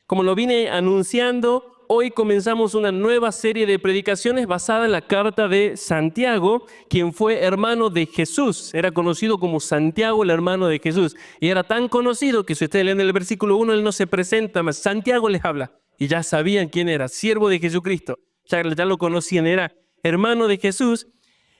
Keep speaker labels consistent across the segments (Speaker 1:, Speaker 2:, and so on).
Speaker 1: Como lo vine anunciando, hoy comenzamos una nueva serie de predicaciones basada en la carta de Santiago, quien fue hermano de Jesús. Era conocido como Santiago, el hermano de Jesús. Y era tan conocido que si ustedes leen el versículo 1, él no se presenta, más Santiago les habla. Y ya sabían quién era, siervo de Jesucristo. Ya lo conocían, era hermano de Jesús.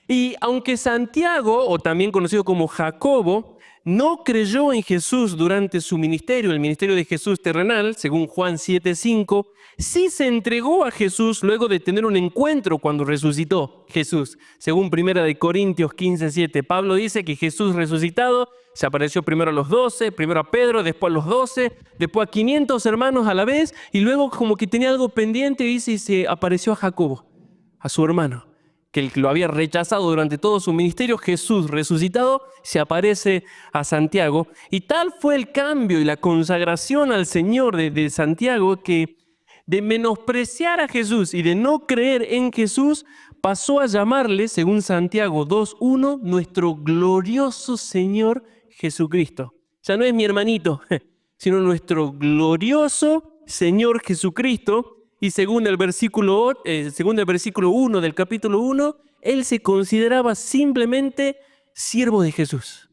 Speaker 1: Y aunque Santiago, o también conocido como Jacobo, no creyó en Jesús durante su ministerio, el ministerio de Jesús terrenal, según Juan 7:5, sí se entregó a Jesús luego de tener un encuentro cuando resucitó Jesús. Según 1 Corintios 15:7, Pablo dice que Jesús resucitado se apareció primero a los 12, primero a Pedro, después a los 12, después a 500 hermanos a la vez, y luego como que tenía algo pendiente, dice, y se apareció a Jacobo, a su hermano, que lo había rechazado durante todo su ministerio. Jesús resucitado se aparece a Santiago, y tal fue el cambio y la consagración al Señor de Santiago, que de menospreciar a Jesús y de no creer en Jesús, pasó a llamarle, según Santiago 2:1, nuestro glorioso Señor Jesucristo. Ya no es mi hermanito, sino nuestro glorioso Señor Jesucristo. Y según el versículo 1 del capítulo 1, él se consideraba simplemente siervo de Jesús.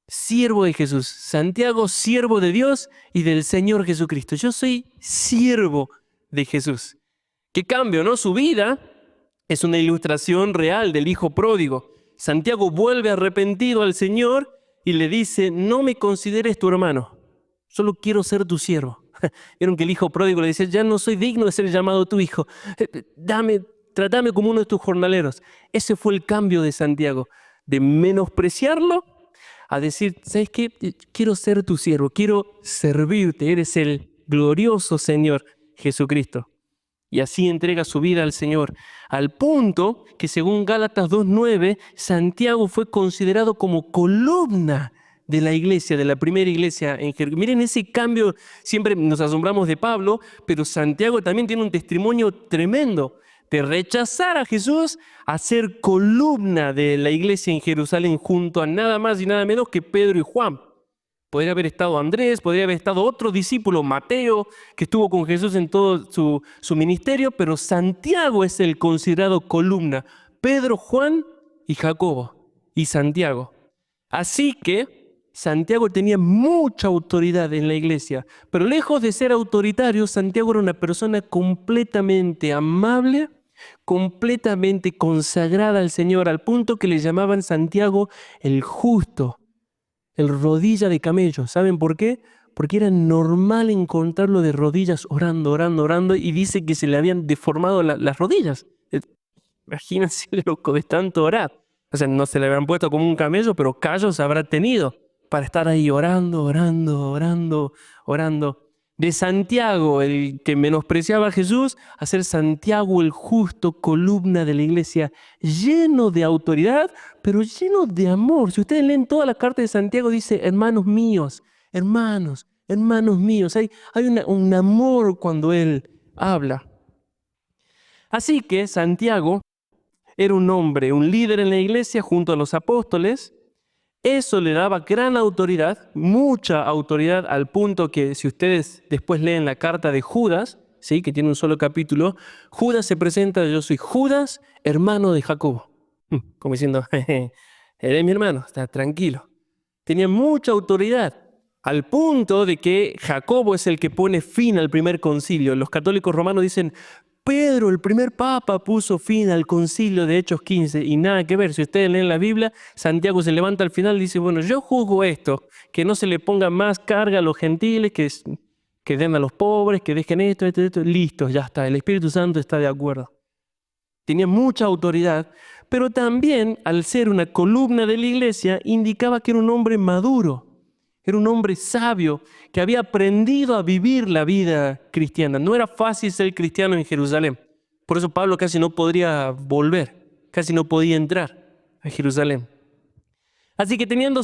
Speaker 1: Siervo de Jesús. Santiago, siervo de Dios y del Señor Jesucristo. Yo soy siervo de Jesús. Qué cambio, ¿no? Su vida es una ilustración real del hijo pródigo. Santiago vuelve arrepentido al Señor y le dice, no me consideres tu hermano, solo quiero ser tu siervo. Vieron que el hijo pródigo le dice, ya no soy digno de ser llamado tu hijo, trátame como uno de tus jornaleros. Ese fue el cambio de Santiago, de menospreciarlo a decir, ¿sabes qué? Quiero ser tu siervo, quiero servirte, eres el glorioso Señor Jesucristo. Y así entrega su vida al Señor, al punto que según Gálatas 2:9, Santiago fue considerado como columna de la iglesia, de la primera iglesia en Jerusalén. Miren ese cambio, siempre nos asombramos de Pablo, pero Santiago también tiene un testimonio tremendo de rechazar a Jesús a ser columna de la iglesia en Jerusalén junto a nada más y nada menos que Pedro y Juan. Podría haber estado Andrés, podría haber estado otro discípulo, Mateo, que estuvo con Jesús en todo su ministerio, pero Santiago es el considerado columna. Pedro, Juan y Jacobo y Santiago. Así que Santiago tenía mucha autoridad en la iglesia, pero lejos de ser autoritario, Santiago era una persona completamente amable, completamente consagrada al Señor, al punto que le llamaban Santiago el justo, el rodilla de camello. ¿Saben por qué? Porque era normal encontrarlo de rodillas orando, y dice que se le habían deformado las rodillas. Imagínense, loco, de tanto orar. O sea, no se le habían puesto como un camello, pero callos habrá tenido para estar ahí orando. De Santiago, el que menospreciaba a Jesús, a ser Santiago el justo, columna de la iglesia, lleno de autoridad, pero lleno de amor. Si ustedes leen toda la carta de Santiago, dice, hermanos míos, hermanos míos. Hay un amor cuando él habla. Así que Santiago era un hombre, un líder en la iglesia junto a los apóstoles. Eso le daba gran autoridad, mucha autoridad, al punto que si ustedes después leen la carta de Judas, ¿sí? Que tiene un solo capítulo, Judas se presenta, yo soy Judas, hermano de Jacobo. Como diciendo, eres mi hermano, está tranquilo. Tenía mucha autoridad, al punto de que Jacobo es el que pone fin al primer concilio. Los católicos romanos dicen, Pedro, el primer papa, puso fin al concilio de Hechos 15, y nada que ver. Si ustedes leen la Biblia, Santiago se levanta al final y dice, bueno, yo juzgo esto, que no se le ponga más carga a los gentiles, que den a los pobres, que dejen esto, listo, ya está, el Espíritu Santo está de acuerdo. Tenía mucha autoridad, pero también, al ser una columna de la iglesia, indicaba que era un hombre maduro. Era un hombre sabio que había aprendido a vivir la vida cristiana. No era fácil ser cristiano en Jerusalén. Por eso Pablo casi no podría volver, casi no podía entrar a Jerusalén. Así que teniendo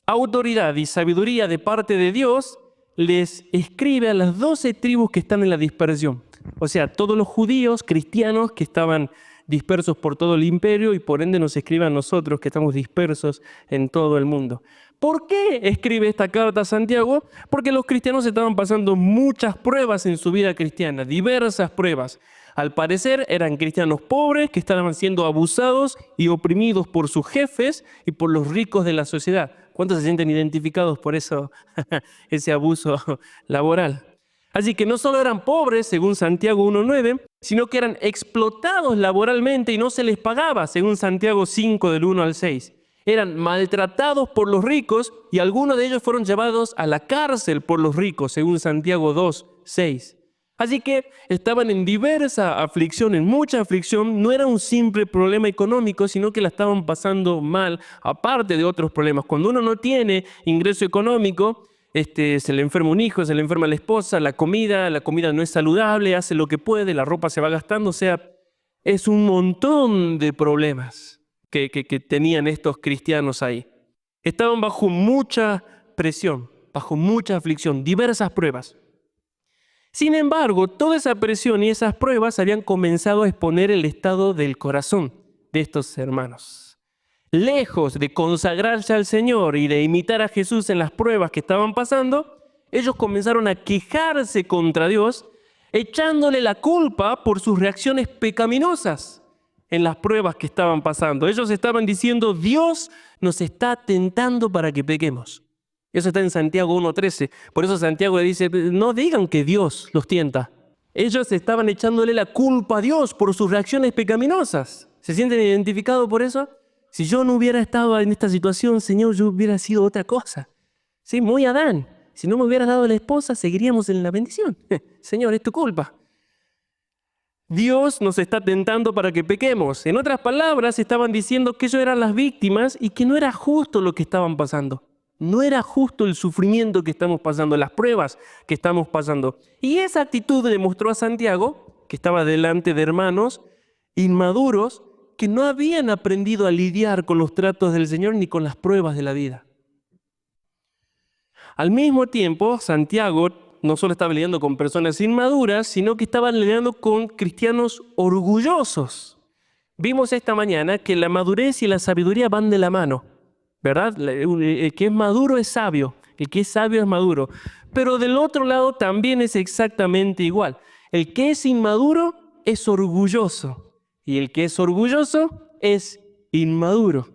Speaker 1: autoridad y sabiduría de parte de Dios, les escribe a las 12 tribus que están en la dispersión. O sea, todos los judíos cristianos que estaban dispersos por todo el imperio, y por ende nos escribe a nosotros que estamos dispersos en todo el mundo. ¿Por qué escribe esta carta a Santiago? Porque los cristianos estaban pasando muchas pruebas en su vida cristiana, diversas pruebas. Al parecer eran cristianos pobres que estaban siendo abusados y oprimidos por sus jefes y por los ricos de la sociedad. ¿Cuántos se sienten identificados por eso, ese abuso laboral? Así que no solo eran pobres, según Santiago 1.9, sino que eran explotados laboralmente y no se les pagaba, según Santiago 5 del 1 al 6. Eran maltratados por los ricos y algunos de ellos fueron llevados a la cárcel por los ricos, según Santiago 2.6. Así que estaban en diversa aflicción, en mucha aflicción. No era un simple problema económico, sino que la estaban pasando mal, aparte de otros problemas. Cuando uno no tiene ingreso económico, se le enferma un hijo, se le enferma la esposa, la comida no es saludable, hace lo que puede, la ropa se va gastando. O sea, es un montón de problemas que tenían estos cristianos ahí. Estaban bajo mucha presión, bajo mucha aflicción, diversas pruebas. Sin embargo, toda esa presión y esas pruebas habían comenzado a exponer el estado del corazón de estos hermanos. Lejos de consagrarse al Señor y de imitar a Jesús en las pruebas que estaban pasando, ellos comenzaron a quejarse contra Dios, echándole la culpa por sus reacciones pecaminosas en las pruebas que estaban pasando. Ellos estaban diciendo, Dios nos está tentando para que pequemos. Eso está en Santiago 1.13. Por eso Santiago le dice, no digan que Dios los tienta. Ellos estaban echándole la culpa a Dios por sus reacciones pecaminosas. ¿Se sienten identificados por eso? Si yo no hubiera estado en esta situación, Señor, yo hubiera sido otra cosa. Sí, muy Adán. Si no me hubieras dado la esposa, seguiríamos en la bendición. Señor, es tu culpa. Dios nos está tentando para que pequemos. En otras palabras, estaban diciendo que ellos eran las víctimas y que no era justo lo que estaban pasando. No era justo el sufrimiento que estamos pasando, las pruebas que estamos pasando. Y esa actitud demostró a Santiago, que estaba delante de hermanos inmaduros, que no habían aprendido a lidiar con los tratos del Señor ni con las pruebas de la vida. Al mismo tiempo, Santiago no solo estaba lidiando con personas inmaduras, sino que estaba lidiando con cristianos orgullosos. Vimos esta mañana que la madurez y la sabiduría van de la mano, ¿verdad? El que es maduro es sabio, el que es sabio es maduro. Pero del otro lado también es exactamente igual. El que es inmaduro es orgulloso y el que es orgulloso es inmaduro.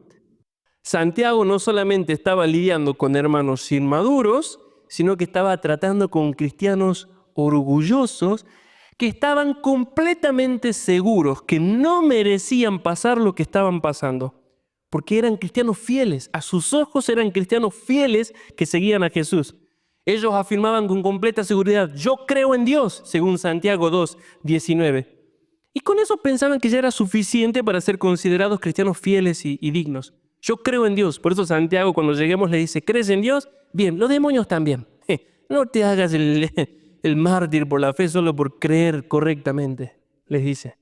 Speaker 1: Santiago no solamente estaba lidiando con hermanos inmaduros, sino que estaba tratando con cristianos orgullosos que estaban completamente seguros que no merecían pasar lo que estaban pasando, porque eran cristianos fieles. A sus ojos eran cristianos fieles que seguían a Jesús. Ellos afirmaban con completa seguridad, yo creo en Dios, según Santiago 2:19. Y con eso pensaban que ya era suficiente para ser considerados cristianos fieles y dignos. Yo creo en Dios. Por eso Santiago, cuando lleguemos, le dice, ¿crees en Dios? Bien, los demonios también. No te hagas el mártir por la fe solo por creer correctamente, les dice.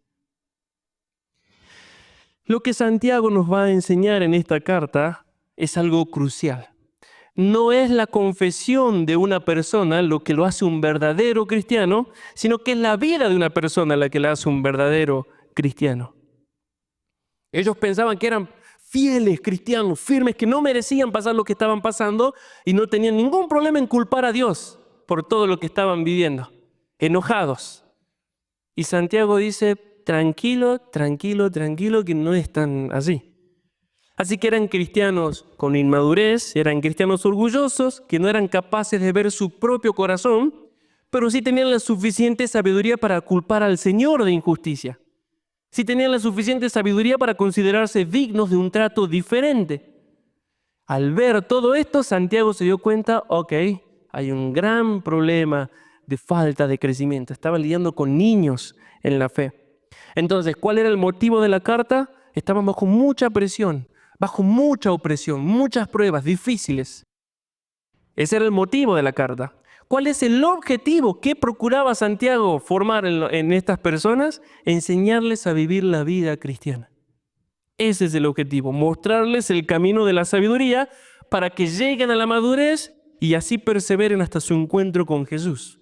Speaker 1: Lo que Santiago nos va a enseñar en esta carta es algo crucial. No es la confesión de una persona lo que lo hace un verdadero cristiano, sino que es la vida de una persona la que la hace un verdadero cristiano. Ellos pensaban que eran fieles cristianos, firmes, que no merecían pasar lo que estaban pasando y no tenían ningún problema en culpar a Dios por todo lo que estaban viviendo, enojados. Y Santiago dice, tranquilo, tranquilo, tranquilo, que no es tan así. Así que eran cristianos con inmadurez, eran cristianos orgullosos, que no eran capaces de ver su propio corazón, pero sí tenían la suficiente sabiduría para culpar al Señor de injusticia. Sí tenían la suficiente sabiduría para considerarse dignos de un trato diferente. Al ver todo esto, Santiago se dio cuenta, ok, hay un gran problema de falta de crecimiento. Estaba lidiando con niños en la fe. Entonces, ¿cuál era el motivo de la carta? Estaban bajo mucha presión, bajo mucha opresión, muchas pruebas difíciles. Ese era el motivo de la carta. ¿Cuál es el objetivo? ¿Qué procuraba Santiago formar en estas personas? Enseñarles a vivir la vida cristiana. Ese es el objetivo, mostrarles el camino de la sabiduría para que lleguen a la madurez y así perseveren hasta su encuentro con Jesús.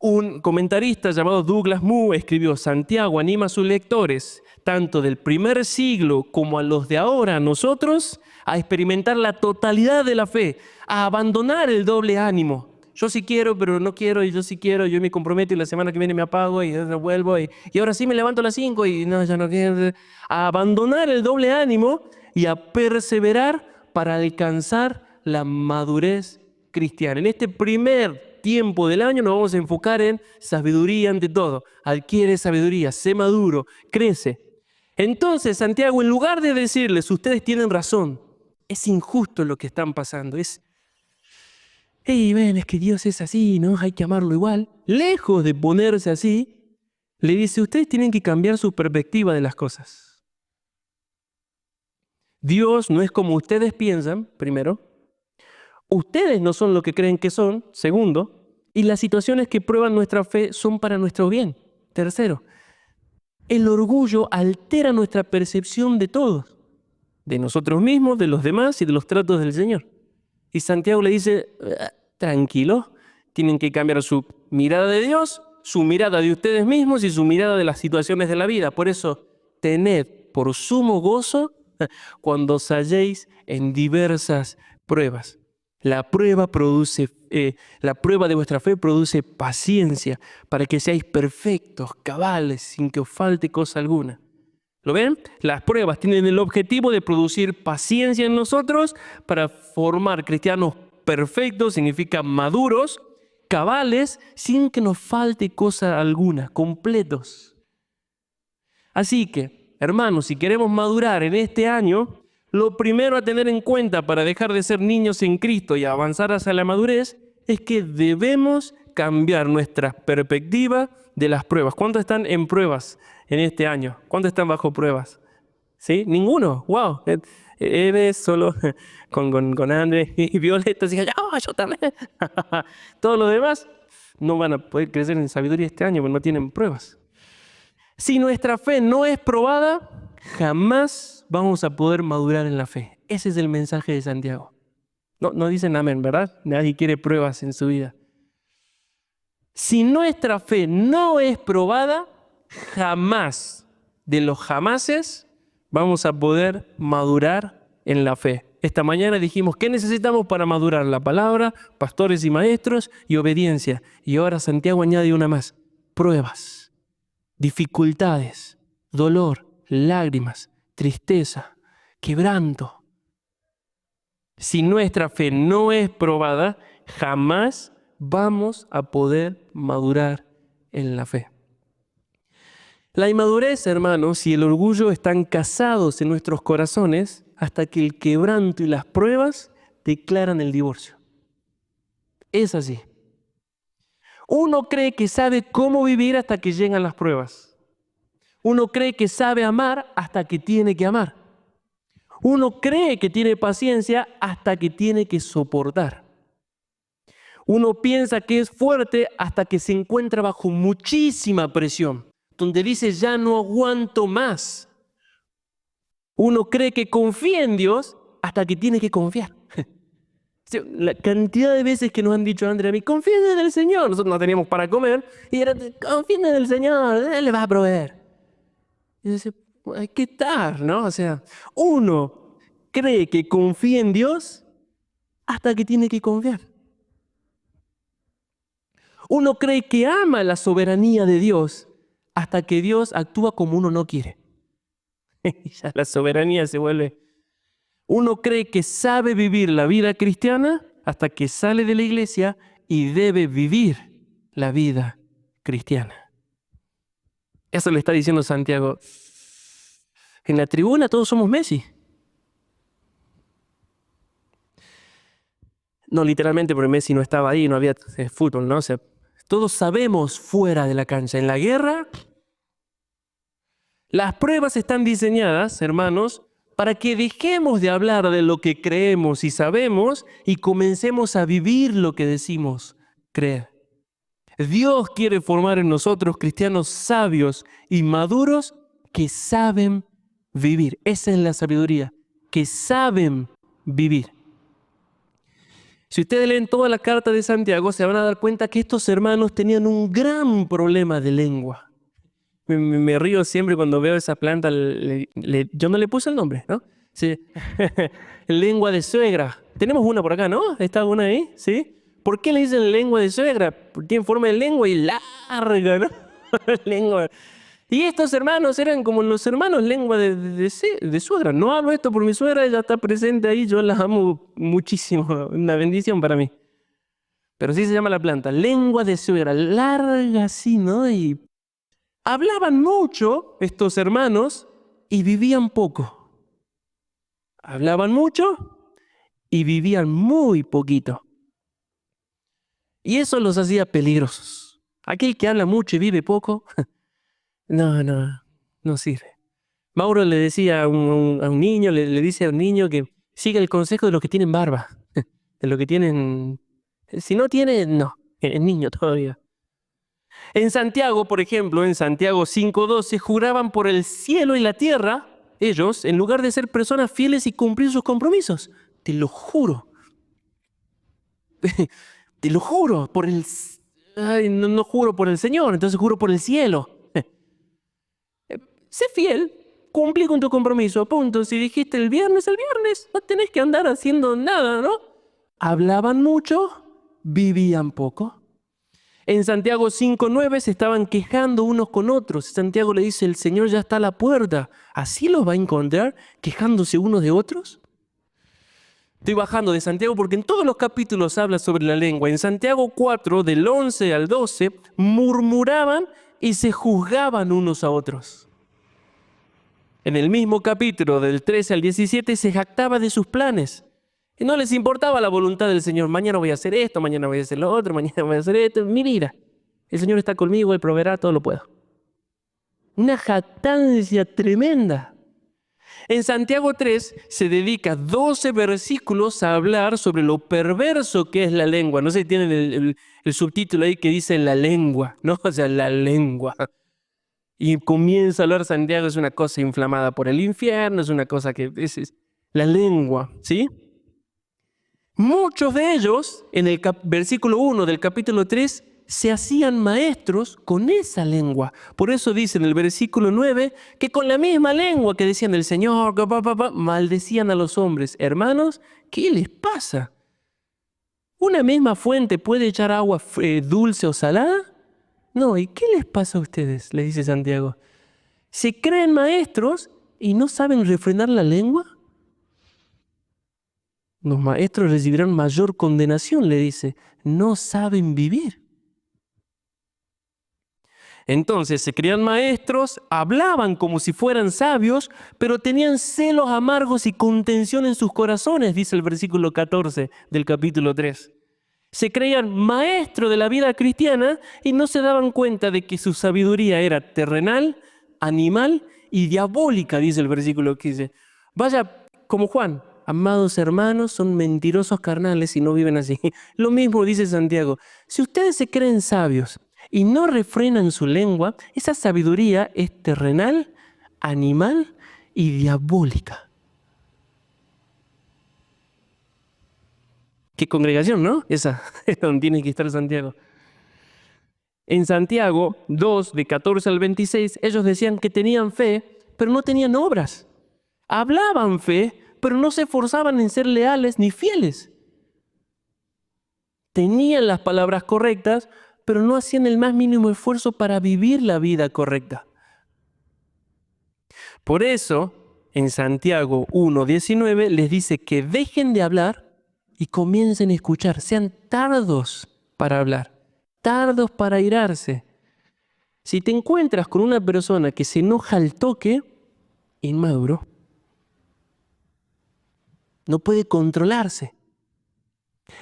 Speaker 1: Un comentarista llamado Douglas Moo escribió: Santiago anima a sus lectores, tanto del primer siglo como a los de ahora, a nosotros, a experimentar la totalidad de la fe, a abandonar el doble ánimo. Yo sí quiero, pero no quiero, y yo sí quiero, yo me comprometo y la semana que viene me apago y vuelvo, y ahora sí me levanto a las 5 y no, ya no quiero. A abandonar el doble ánimo y a perseverar para alcanzar la madurez cristiana. En este primer tiempo del año nos vamos a enfocar en sabiduría ante todo. Adquiere sabiduría, sé maduro, crece. Entonces, Santiago, en lugar de decirles, ustedes tienen razón, es injusto lo que están pasando, hey, ven, es que Dios es así, ¿no? Hay que amarlo igual. Lejos de ponerse así, le dice, ustedes tienen que cambiar su perspectiva de las cosas. Dios no es como ustedes piensan, primero. Ustedes no son lo que creen que son, segundo. Y las situaciones que prueban nuestra fe son para nuestro bien, tercero. El orgullo altera nuestra percepción de todos, de nosotros mismos, de los demás y de los tratos del Señor. Y Santiago le dice, tranquilo, tienen que cambiar su mirada de Dios, su mirada de ustedes mismos y su mirada de las situaciones de la vida. Por eso, tened por sumo gozo cuando os halléis en diversas pruebas. La prueba de vuestra fe produce paciencia para que seáis perfectos, cabales, sin que os falte cosa alguna. ¿Lo ven? Las pruebas tienen el objetivo de producir paciencia en nosotros para formar cristianos perfectos, significa maduros, cabales, sin que nos falte cosa alguna, completos. Así que, hermanos, si queremos madurar en este año, lo primero a tener en cuenta para dejar de ser niños en Cristo y avanzar hacia la madurez es que debemos cambiar nuestra perspectiva de las pruebas. ¿Cuántos están en pruebas en este año? ¿Cuántos están bajo pruebas? ¿Sí? Ninguno. ¡Wow! Eres solo con André y Violeta. Así, ¡oh, yo también! Todos los demás no van a poder crecer en sabiduría este año porque no tienen pruebas. Si nuestra fe no es probada, jamás vamos a poder madurar en la fe. Ese es el mensaje de Santiago. No dicen amén, ¿verdad? Nadie quiere pruebas en su vida. Si nuestra fe no es probada, jamás, de los jamases, vamos a poder madurar en la fe. Esta mañana dijimos, ¿qué necesitamos para madurar? La palabra, pastores y maestros y obediencia. Y ahora Santiago añade una más, pruebas, dificultades, dolor, lágrimas, tristeza, quebranto. Si nuestra fe no es probada, jamás vamos a poder madurar en la fe. La inmadurez, hermanos, y el orgullo están casados en nuestros corazones hasta que el quebranto y las pruebas declaran el divorcio. Es así. Uno cree que sabe cómo vivir hasta que llegan las pruebas. Uno cree que sabe amar hasta que tiene que amar. Uno cree que tiene paciencia hasta que tiene que soportar. Uno piensa que es fuerte hasta que se encuentra bajo muchísima presión, donde dice ya no aguanto más. Uno cree que confía en Dios hasta que tiene que confiar. La cantidad de veces que nos han dicho, Andrea, confíen en el Señor. Nosotros no teníamos para comer y era, confíen en el Señor, Él le va a proveer. Y dice, ¿qué tal? ¿No? O sea, uno cree que confía en Dios hasta que tiene que confiar. Uno cree que ama la soberanía de Dios hasta que Dios actúa como uno no quiere. Y ya la soberanía se vuelve. Uno cree que sabe vivir la vida cristiana hasta que sale de la iglesia y debe vivir la vida cristiana. Eso le está diciendo Santiago. En la tribuna todos somos Messi. No literalmente porque Messi no estaba ahí, no había fútbol, ¿no? O sea, todos sabemos fuera de la cancha. En la guerra, las pruebas están diseñadas, hermanos, para que dejemos de hablar de lo que creemos y sabemos y comencemos a vivir lo que decimos creer. Dios quiere formar en nosotros cristianos sabios y maduros que saben vivir. Esa es la sabiduría, que saben vivir. Si ustedes leen toda la carta de Santiago, se van a dar cuenta que estos hermanos tenían un gran problema de lengua. Me río siempre cuando veo esa planta. Yo no le puse el nombre, ¿no? Sí. Lengua de suegra. Tenemos una por acá, ¿no? ¿Está una ahí? ¿Sí? ¿Por qué le dicen lengua de suegra? Porque tiene forma de lengua y larga, ¿no? Lengua. Y estos hermanos eran como los hermanos lengua de suegra. No hablo esto por mi suegra, ella está presente ahí, yo la amo muchísimo, una bendición para mí. Pero sí se llama la planta, lengua de suegra, larga así, ¿no? Y hablaban mucho estos hermanos y vivían poco. Hablaban mucho y vivían muy poquito. Y eso los hacía peligrosos. Aquel que habla mucho y vive poco, no sirve. Mauro le decía a un niño, le dice a un niño que siga el consejo de los que tienen barba, de los que tienen... Si no tiene, no, es niño todavía. En Santiago, por ejemplo, en Santiago 5:12, juraban por el cielo y la tierra, ellos, en lugar de ser personas fieles y cumplir sus compromisos. Te lo juro. Te lo juro, por el... Ay, no juro por el Señor, entonces juro por el cielo. Sé fiel, cumplí con tu compromiso, punto. Si dijiste el viernes, no tenés que andar haciendo nada, ¿no? Hablaban mucho, vivían poco. En Santiago 5:9 se estaban quejando unos con otros. Santiago le dice, el Señor ya está a la puerta. ¿Así los va a encontrar, quejándose unos de otros? Estoy bajando de Santiago porque en todos los capítulos habla sobre la lengua. En Santiago 4, del 11 al 12, murmuraban y se juzgaban unos a otros. En el mismo capítulo, del 13 al 17, se jactaba de sus planes. Y no les importaba la voluntad del Señor. Mañana voy a hacer esto, mañana voy a hacer lo otro, mañana voy a hacer esto. Mi vida. El Señor está conmigo, Él proveerá, todo lo puedo. Una jactancia tremenda. En Santiago 3 se dedica 12 versículos a hablar sobre lo perverso que es la lengua. No sé si tienen el subtítulo ahí que dice la lengua, ¿no? O sea, la lengua. Y comienza a hablar Santiago, es una cosa inflamada por el infierno, es una cosa que es la lengua, ¿sí? Muchos de ellos, en el versículo 1 del capítulo 3, se hacían maestros con esa lengua. Por eso dice en el versículo 9 que con la misma lengua que decían del Señor, maldecían a los hombres. Hermanos, ¿qué les pasa? ¿Una misma fuente puede echar agua dulce o salada? No, ¿y qué les pasa a ustedes? Les dice Santiago. ¿Se creen maestros y no saben refrenar la lengua? Los maestros recibirán mayor condenación, le dice. No saben vivir. Entonces se creían maestros, hablaban como si fueran sabios, pero tenían celos amargos y contención en sus corazones, dice el versículo 14 del capítulo 3. Se creían maestros de la vida cristiana y no se daban cuenta de que su sabiduría era terrenal, animal y diabólica, dice el versículo 15. Vaya, como Juan, amados hermanos, son mentirosos carnales y no viven así. Lo mismo dice Santiago. Si ustedes se creen sabios y no refrenan su lengua, esa sabiduría es terrenal, animal y diabólica. Qué congregación, ¿no? Esa es donde tiene que estar Santiago. En Santiago 2, de 14 al 26, ellos decían que tenían fe, pero no tenían obras. Hablaban fe, pero no se esforzaban en ser leales ni fieles. Tenían las palabras correctas, pero no hacían el más mínimo esfuerzo para vivir la vida correcta. Por eso, en Santiago 1:19 les dice que dejen de hablar y comiencen a escuchar. Sean tardos para hablar, tardos para airarse. Si te encuentras con una persona que se enoja al toque, inmaduro, no puede controlarse.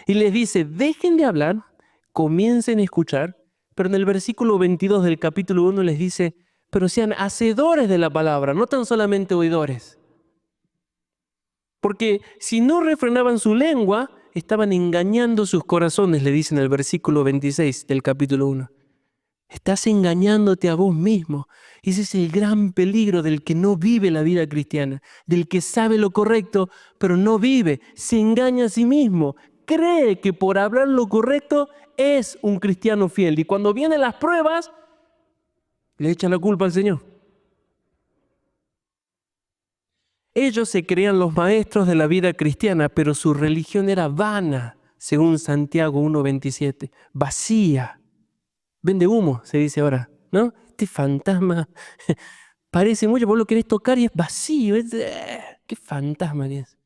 Speaker 1: Y les dice, dejen de hablar, comiencen a escuchar, pero en el versículo 22 del capítulo 1 les dice, pero sean hacedores de la palabra, no tan solamente oidores. Porque si no refrenaban su lengua, estaban engañando sus corazones, le dice en el versículo 26 del capítulo 1. Estás engañándote a vos mismo. Ese es el gran peligro del que no vive la vida cristiana, del que sabe lo correcto, pero no vive, se engaña a sí mismo, cree que por hablar lo correcto es un cristiano fiel. Y cuando vienen las pruebas, le echan la culpa al Señor. Ellos se creían los maestros de la vida cristiana, pero su religión era vana, según Santiago 1:27, vacía. Vende humo, se dice ahora, ¿no? Este fantasma parece mucho, vos lo querés tocar y es vacío. ¿Qué fantasma que es?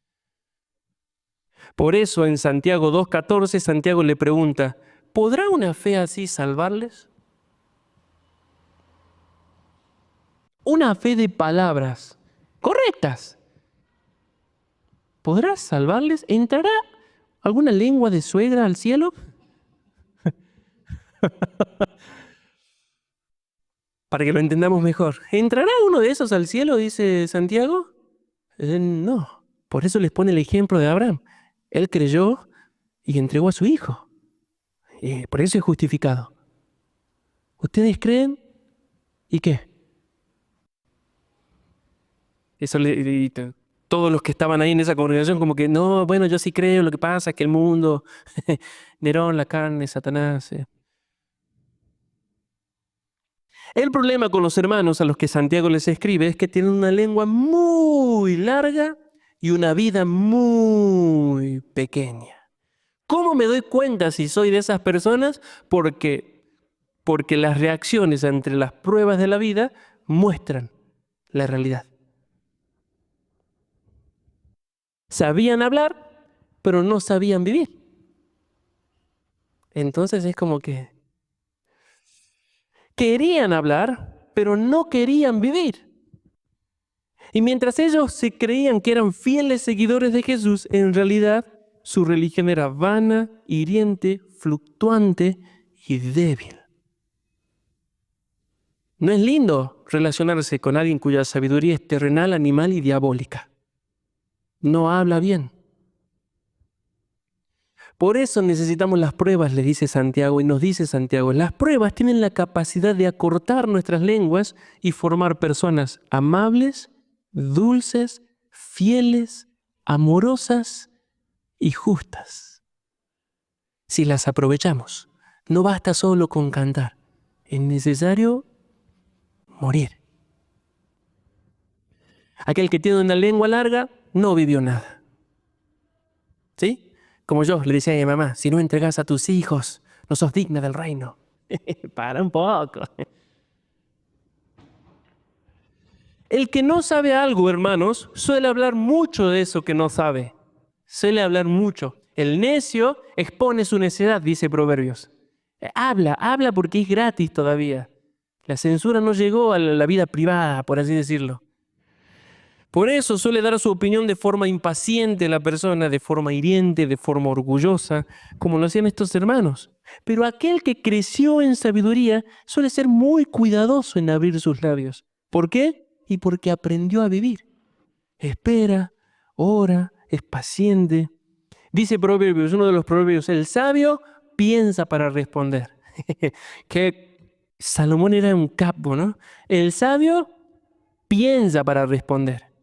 Speaker 1: Por eso en Santiago 2:14, Santiago le pregunta, ¿podrá una fe así salvarles? Una fe de palabras correctas. ¿Podrá salvarles? ¿Entrará alguna lengua de suegra al cielo? Para que lo entendamos mejor. ¿Entrará uno de esos al cielo, dice Santiago? No. Por eso les pone el ejemplo de Abraham. Él creyó y entregó a su hijo. Y por eso es justificado. ¿Ustedes creen? ¿Y qué? Eso todos los que estaban ahí en esa congregación como que, no, bueno, yo sí creo, lo que pasa es que el mundo, Nerón, la carne, Satanás. El problema con los hermanos a los que Santiago les escribe es que tienen una lengua muy larga y una vida muy pequeña. ¿Cómo me doy cuenta si soy de esas personas? Porque las reacciones entre las pruebas de la vida muestran la realidad. Sabían hablar, pero no sabían vivir. Entonces es como que querían hablar, pero no querían vivir. Y mientras ellos se creían que eran fieles seguidores de Jesús, en realidad su religión era vana, hiriente, fluctuante y débil. No es lindo relacionarse con alguien cuya sabiduría es terrenal, animal y diabólica. No habla bien. Por eso necesitamos las pruebas, le dice Santiago, y nos dice Santiago, las pruebas tienen la capacidad de acortar nuestras lenguas y formar personas amables, dulces, fieles, amorosas y justas. Si las aprovechamos, no basta solo con cantar, es necesario morir. Aquel que tiene una lengua larga no vivió nada. ¿Sí? Como yo le decía a mi mamá, si no entregas a tus hijos, no sos digna del reino. Para un poco. El que no sabe algo, hermanos, suele hablar mucho de eso que no sabe. Suele hablar mucho. El necio expone su necedad, dice Proverbios. Habla porque es gratis todavía. La censura no llegó a la vida privada, por así decirlo. Por eso suele dar su opinión de forma impaciente la persona, de forma hiriente, de forma orgullosa, como lo hacían estos hermanos. Pero aquel que creció en sabiduría suele ser muy cuidadoso en abrir sus labios. ¿Por qué? Y porque aprendió a vivir. Espera, ora, es paciente. Dice Proverbios, uno de los proverbios, el sabio piensa para responder. Que Salomón era un capo, ¿no? El sabio piensa para responder.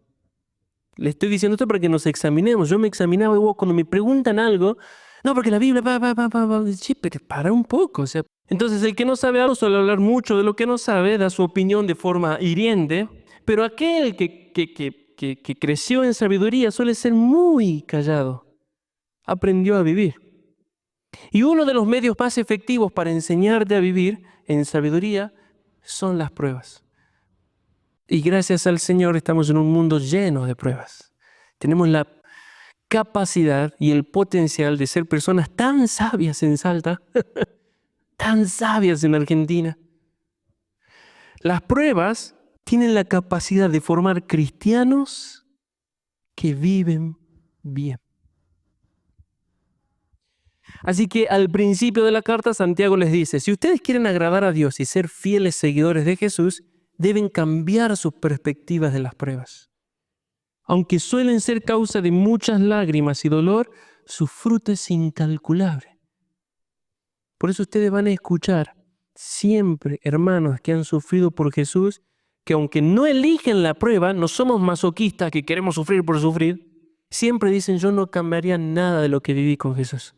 Speaker 1: Le estoy diciendo esto para que nos examinemos. Yo me examinaba y cuando me preguntan algo, no, porque la Biblia, sí, pero para un poco. O sea. Entonces, el que no sabe algo suele hablar mucho de lo que no sabe, da su opinión de forma hiriente, pero aquel que creció en sabiduría suele ser muy callado. Aprendió a vivir. Y uno de los medios más efectivos para enseñarte a vivir en sabiduría son las pruebas. Y gracias al Señor estamos en un mundo lleno de pruebas. Tenemos la capacidad y el potencial de ser personas tan sabias en Salta, tan sabias en Argentina. Las pruebas tienen la capacidad de formar cristianos que viven bien. Así que al principio de la carta Santiago les dice, si ustedes quieren agradar a Dios y ser fieles seguidores de Jesús, deben cambiar sus perspectivas de las pruebas. Aunque suelen ser causa de muchas lágrimas y dolor, su fruto es incalculable. Por eso ustedes van a escuchar siempre, hermanos que han sufrido por Jesús, que aunque no eligen la prueba, no somos masoquistas que queremos sufrir por sufrir, siempre dicen, yo no cambiaría nada de lo que viví con Jesús.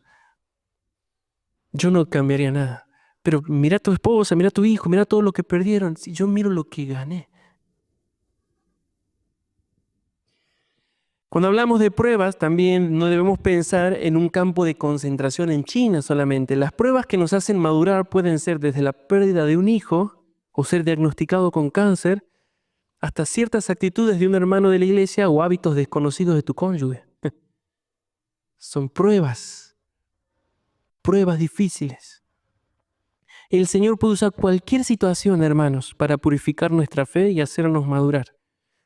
Speaker 1: Yo no cambiaría nada. Pero mira a tu esposa, mira a tu hijo, mira todo lo que perdieron. Si yo miro lo que gané. Cuando hablamos de pruebas, también no debemos pensar en un campo de concentración en China solamente. Las pruebas que nos hacen madurar pueden ser desde la pérdida de un hijo o ser diagnosticado con cáncer, hasta ciertas actitudes de un hermano de la iglesia o hábitos desconocidos de tu cónyuge. Son pruebas difíciles. El Señor puede usar cualquier situación, hermanos, para purificar nuestra fe y hacernos madurar.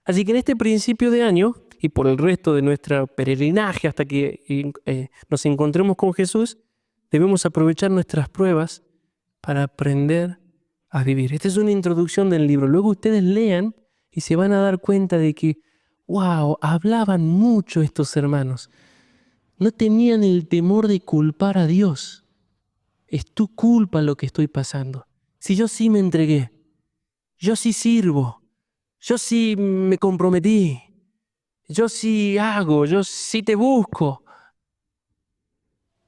Speaker 1: Así que en este principio de año, y por el resto de nuestro peregrinaje hasta que nos encontremos con Jesús, debemos aprovechar nuestras pruebas para aprender a vivir. Esta es una introducción del libro. Luego ustedes lean y se van a dar cuenta de que, wow, hablaban mucho estos hermanos. No tenían el temor de culpar a Dios. Es tu culpa lo que estoy pasando. Si yo sí me entregué, yo sí sirvo, yo sí me comprometí, yo sí hago, yo sí te busco.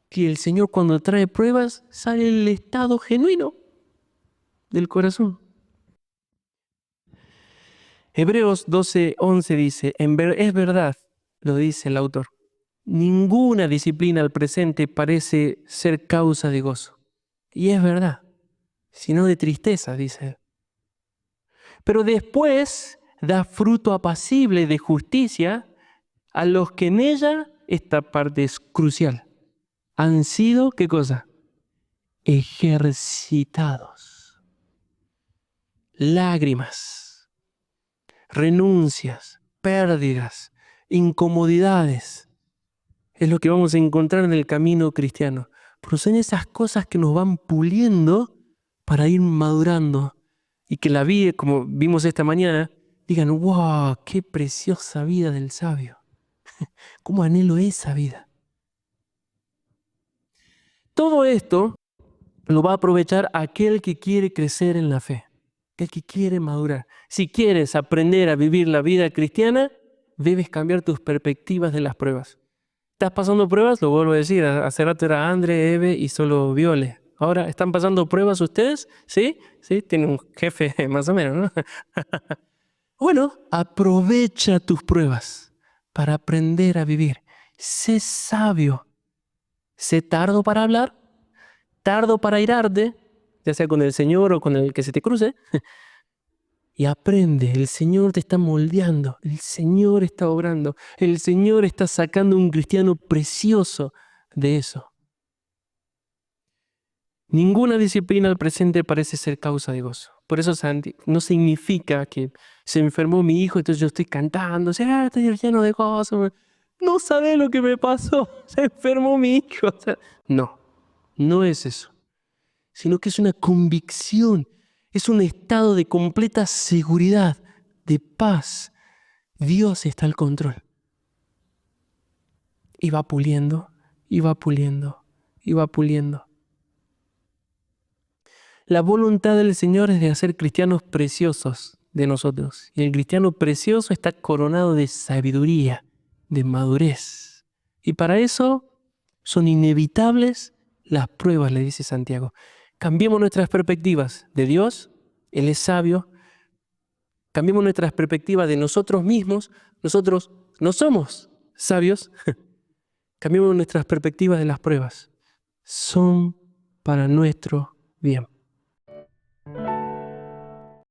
Speaker 1: Y el Señor, cuando trae pruebas, sale el estado genuino del corazón. Hebreos 12:11 dice, es verdad, lo dice el autor, ninguna disciplina al presente parece ser causa de gozo. Y es verdad, sino de tristeza, dice él. Pero después da fruto apacible de justicia a los que en ella, esta parte es crucial, han sido, ¿qué cosa? Ejercitados. Lágrimas, renuncias, pérdidas, incomodidades. Es lo que vamos a encontrar en el camino cristiano. Pero son esas cosas que nos van puliendo para ir madurando y que la vida, como vimos esta mañana, digan, wow, qué preciosa vida del sabio. ¿Cómo anhelo esa vida? Todo esto lo va a aprovechar aquel que quiere crecer en la fe, aquel que quiere madurar. Si quieres aprender a vivir la vida cristiana, debes cambiar tus perspectivas de las pruebas. ¿Estás pasando pruebas? Lo vuelvo a decir, hace rato era André, Eve y solo Viole. Ahora, ¿están pasando pruebas ustedes? ¿Sí? ¿Sí? Tienen un jefe más o menos, ¿no? Bueno, aprovecha tus pruebas para aprender a vivir. Sé sabio. Sé tardo para hablar, tardo para irarte, ya sea con el Señor o con el que se te cruce. Y aprende, el Señor te está moldeando, el Señor está obrando, el Señor está sacando un cristiano precioso de eso. Ninguna disciplina al presente parece ser causa de gozo. Por eso no significa que se enfermó mi hijo, entonces yo estoy cantando, estoy lleno de gozo. No sabes lo que me pasó, se enfermó mi hijo. No es eso, sino que es una convicción, es un estado de completa seguridad, de paz. Dios está al control. Y va puliendo, y va puliendo, y va puliendo. La voluntad del Señor es de hacer cristianos preciosos de nosotros. Y el cristiano precioso está coronado de sabiduría, de madurez. Y para eso son inevitables las pruebas, le dice Santiago. Cambiemos nuestras perspectivas de Dios, Él es sabio. Cambiemos nuestras perspectivas de nosotros mismos, nosotros no somos sabios. Cambiemos nuestras perspectivas de las pruebas. Son para nuestro bien.